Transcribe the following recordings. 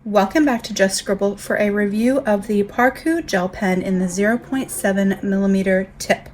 Welcome back to Just Scribble for a review of the Parkoo gel pen in the 0.7mm tip.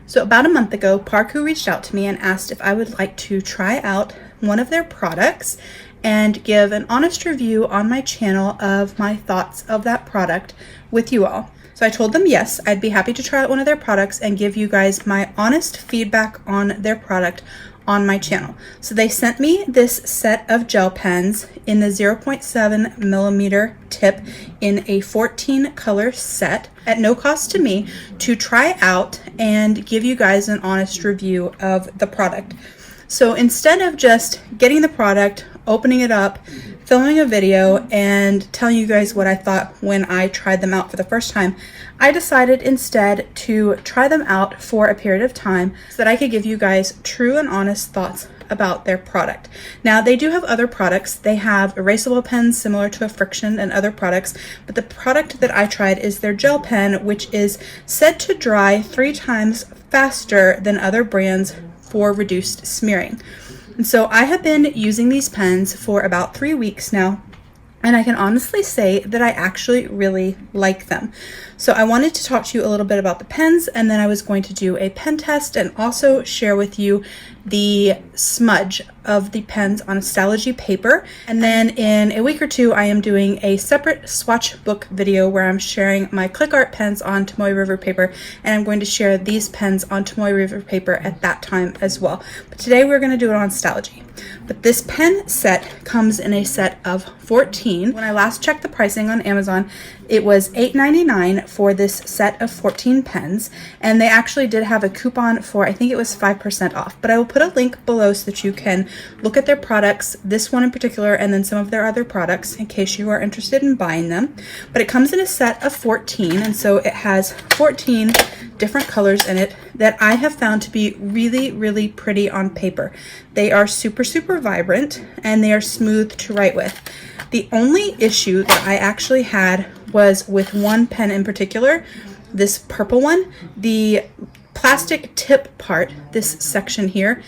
So about a month ago, Parkoo reached out to me and asked if I would like to try out one of their products and give an honest review on my channel of my thoughts of that product with you all. So I told them yes, I'd be happy to try out one of their products and give you guys my honest feedback on their product on my channel. So they sent me this set of gel pens in the 0.7mm tip in a 14 color set at no cost to me to try out and give you guys an honest review of the product. So instead of just getting the product, opening it up, filming a video, and telling you guys what I thought when I tried them out for the first time, I decided instead to try them out for a period of time so that I could give you guys true and honest thoughts about their product. Now, they do have other products. They have erasable pens similar to a Friction and other products, but the product that I tried is their gel pen, which is said to dry 3 times faster than other brands for reduced smearing. And so I have been using these pens for about 3 weeks now, and I can honestly say that I actually really like them. So I wanted to talk to you a little bit about the pens, and then I was going to do a pen test and also share with you the smudge of the pens on a Stalogy paper. And then in a week or two, I am doing a separate swatch book video where I'm sharing my click art pens on Tomoe River paper, and I'm going to share these pens on Tomoe River paper at that time as well. But today we're going to do it on Stalogy. But this pen set comes in a set of 14. When I last checked the pricing on Amazon, it was $8.99 for this set of 14 pens, and they actually did have a coupon for, I think it was 5% off, but I will put a link below so that you can look at their products, this one in particular, and then some of their other products in case you are interested in buying them. But it comes in a set of 14, and so it has 14 different colors in it that I have found to be really, really pretty on paper. They are super, super vibrant, and they are smooth to write with. The only issue that I actually had was with one pen in particular, this purple one. The plastic tip part, this section here,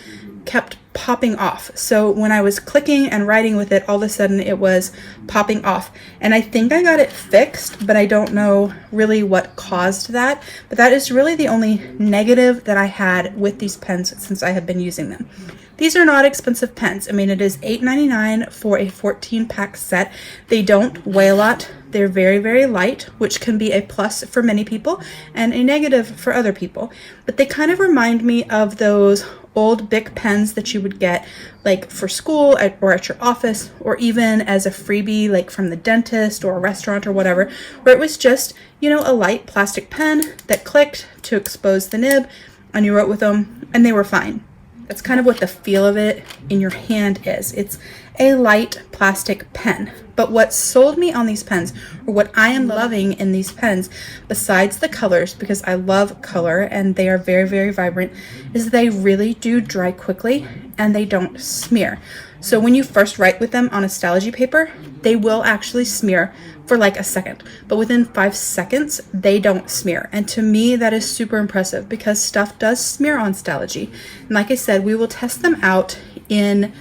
kept popping off. So when I was clicking and writing with it, all of a sudden it was popping off. And I think I got it fixed, but I don't know really what caused that. But that is really the only negative that I had with these pens since I have been using them. These are not expensive pens. I mean, it is $8.99 for a 14-pack set. They don't weigh a lot. They're very, very light, which can be a plus for many people and a negative for other people. But they kind of remind me of those old Bic pens that you would get like for school or at your office, or even as a freebie like from the dentist or a restaurant or whatever, where it was just, you know, a light plastic pen that clicked to expose the nib and you wrote with them and they were fine. That's kind of what the feel of it in your hand is. It's a light plastic pen. But what sold me on these pens, or what I am loving in these pens, besides the colors, because I love color and they are very, very vibrant, is they really do dry quickly and they don't smear. So when you first write with them on a Stalogy paper, they will actually smear for like a second, but within 5 seconds, they don't smear. And to me, that is super impressive because stuff does smear on Stalogy. And like I said, we will test them out in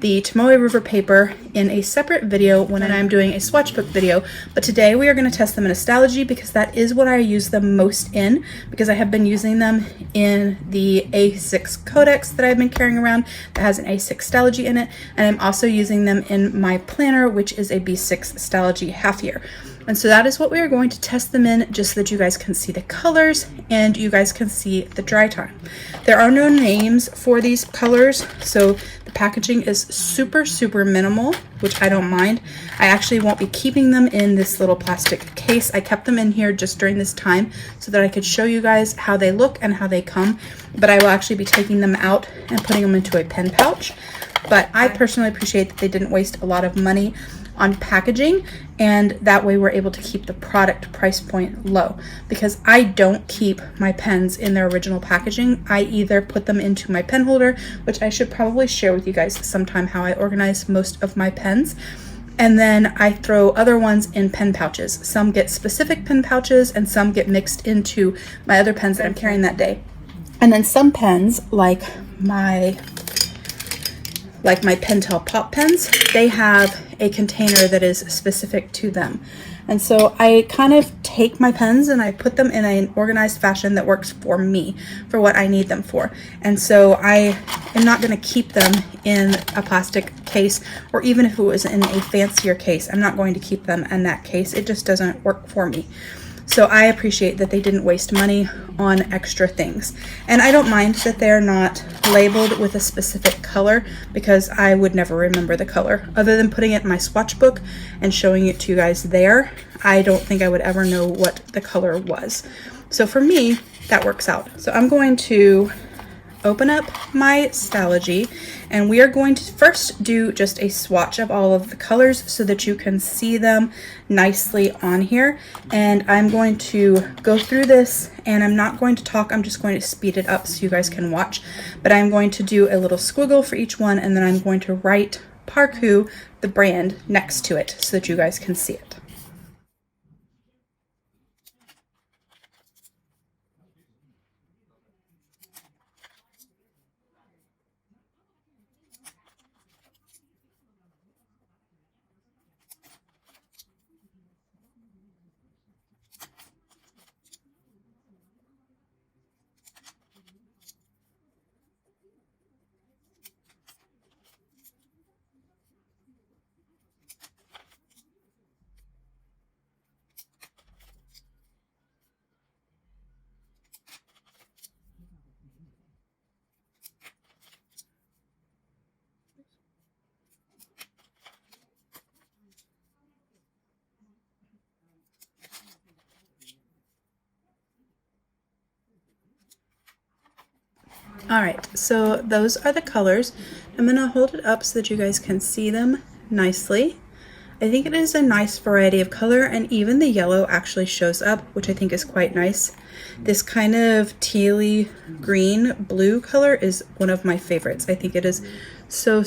the Tomoe River paper in a separate video when I'm doing a swatch book video. But today we are going to test them in a Stalogy because that is what I use them most in, because I have been using them in the A6 Codex that I've been carrying around that has an A6 Stalogy in it. And I'm also using them in my planner, which is a B6 Stalogy half year. And so that is what we are going to test them in, just so that you guys can see the colors and you guys can see the dry time. There are no names for these colors, so the packaging is super, super minimal, which I don't mind. I actually won't be keeping them in this little plastic case. I kept them in here just during this time so that I could show you guys how they look and how they come, but I will actually be taking them out and putting them into a pen pouch. But I personally appreciate that they didn't waste a lot of money on packaging, and that way we're able to keep the product price point low, because I don't keep my pens in their original packaging. I either put them into my pen holder, which I should probably share with you guys sometime how I organize most of my pens, and then I throw other ones in pen pouches. Some get specific pen pouches and some get mixed into my other pens that I'm carrying that day. And then some pens, like my like my Pentel Pop pens, they have a container that is specific to them. And so I kind of take my pens and I put them in an organized fashion that works for me, for what I need them for. And so I am not going to keep them in a plastic case, or even if it was in a fancier case, I'm not going to keep them in that case. It just doesn't work for me. So I appreciate that they didn't waste money on extra things. And I don't mind that they're not labeled with a specific color, because I would never remember the color. Other than putting it in my swatch book and showing it to you guys there, I don't think I would ever know what the color was. So for me, that works out. So I'm going to open up my Stalogy, and we are going to first do just a swatch of all of the colors so that you can see them nicely on here. And I'm going to go through this, and I'm not going to talk, I'm just going to speed it up so you guys can watch. But I'm going to do a little squiggle for each one, and then I'm going to write Parkoo, the brand, next to it so that you guys can see it. All right, so those are the colors. I'm gonna hold it up so that you guys can see them nicely. I think it is a nice variety of color, and even the yellow actually shows up, which I think is quite nice. This kind of tealy green blue color is one of my favorites. I think it is so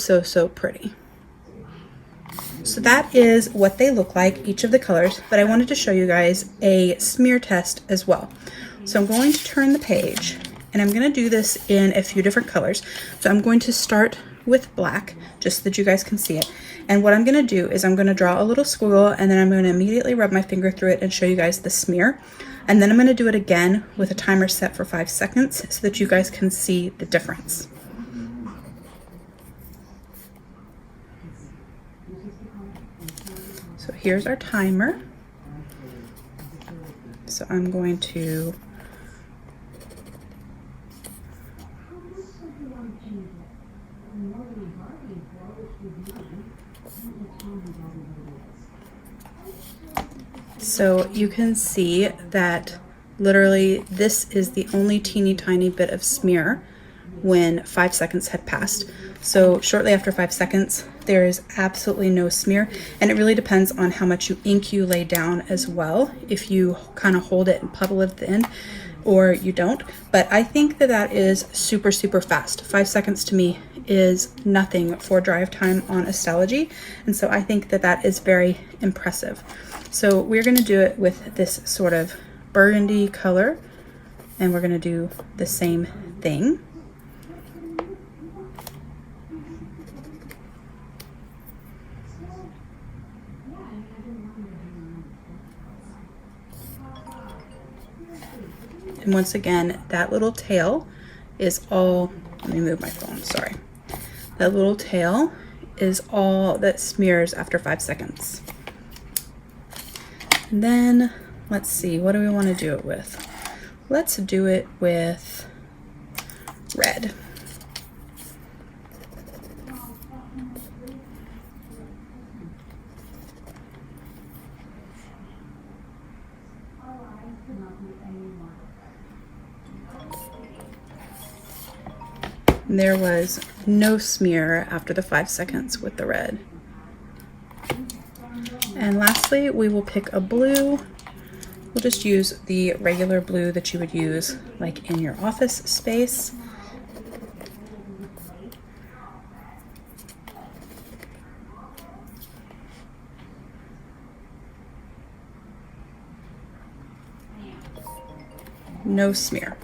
pretty. So that is what they look like, each of the colors, but I wanted to show you guys a smear test as well. So I'm going to turn the page, and I'm going to do this in a few different colors. So I'm going to start with black, just so that you guys can see it. And what I'm going to do is I'm going to draw a little squiggle, and then I'm going to immediately rub my finger through it and show you guys the smear. And then I'm going to do it again with a timer set for 5 seconds so that you guys can see the difference. So here's our timer. So I'm going to So you can see that literally this is the only teeny tiny bit of smear when 5 seconds had passed. So shortly after 5 seconds, there is absolutely no smear, and it really depends on how much ink you lay down as well, if you kind of hold it and puddle it at the end or you don't. But I think that that is super fast. 5 seconds to me is nothing for drive time on a Stalogy, and so I think that that is very impressive. So we're going to do it with this sort of burgundy color, and we're going to do the same thing. And once again, that little tail is all, let me move my phone, sorry. That little tail is all that smears after 5 seconds. And then, let's see, what do we want to do it with? Let's do it with red. And there was no smear after the 5 seconds with the red. And lastly, we will pick a blue. We'll just use the regular blue that you would use like in your office space. No smear.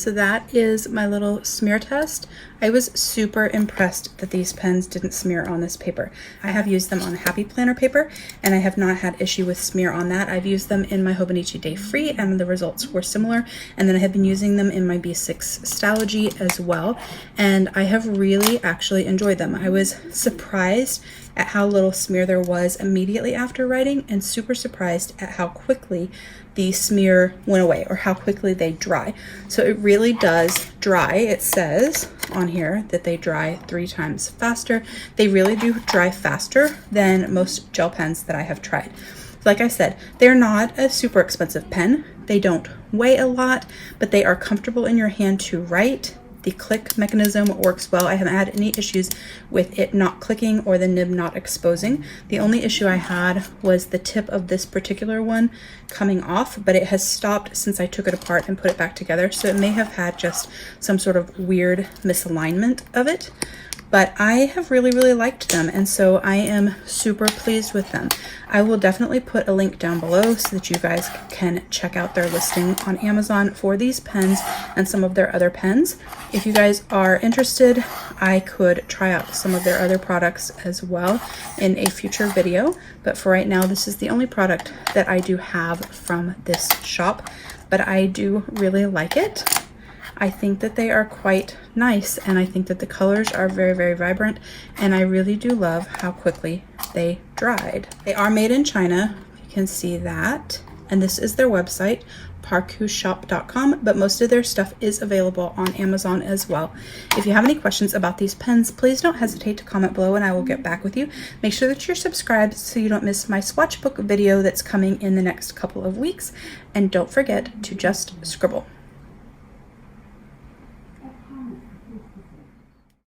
So that is my little smear test. I was super impressed that these pens didn't smear on this paper. I have used them on Happy Planner paper and I have not had issue with smear on that. I've used them in my Hobonichi Day Free and the results were similar. And then I have been using them in my B6 Stalogy as well. And I have really actually enjoyed them. I was surprised at how little smear there was immediately after writing and super surprised at how quickly the smear went away or how quickly they dry. So it really does dry. It says on here that they dry 3 times faster. They really do dry faster than most gel pens that I have tried. Like I said, they're not a super expensive pen. They don't weigh a lot, but they are comfortable in your hand to write. The click mechanism works well. I haven't had any issues with it not clicking or the nib not exposing. The only issue I had was the tip of this particular one coming off, but it has stopped since I took it apart and put it back together. So it may have had just some sort of weird misalignment of it. But I have really liked them, and so I am super pleased with them. I will definitely put a link down below so that you guys can check out their listing on Amazon for these pens and some of their other pens. If you guys are interested, I could try out some of their other products as well in a future video, but for right now, this is the only product that I do have from this shop, but I do really like it. I think that they are quite nice, and I think that the colors are very vibrant, and I really do love how quickly they dried. They are made in China, you can see that, and this is their website, parkooshop.com, but most of their stuff is available on Amazon as well. If you have any questions about these pens, please don't hesitate to comment below and I will get back with you. Make sure that you're subscribed so you don't miss my swatch book video that's coming in the next couple of weeks, and don't forget to just scribble.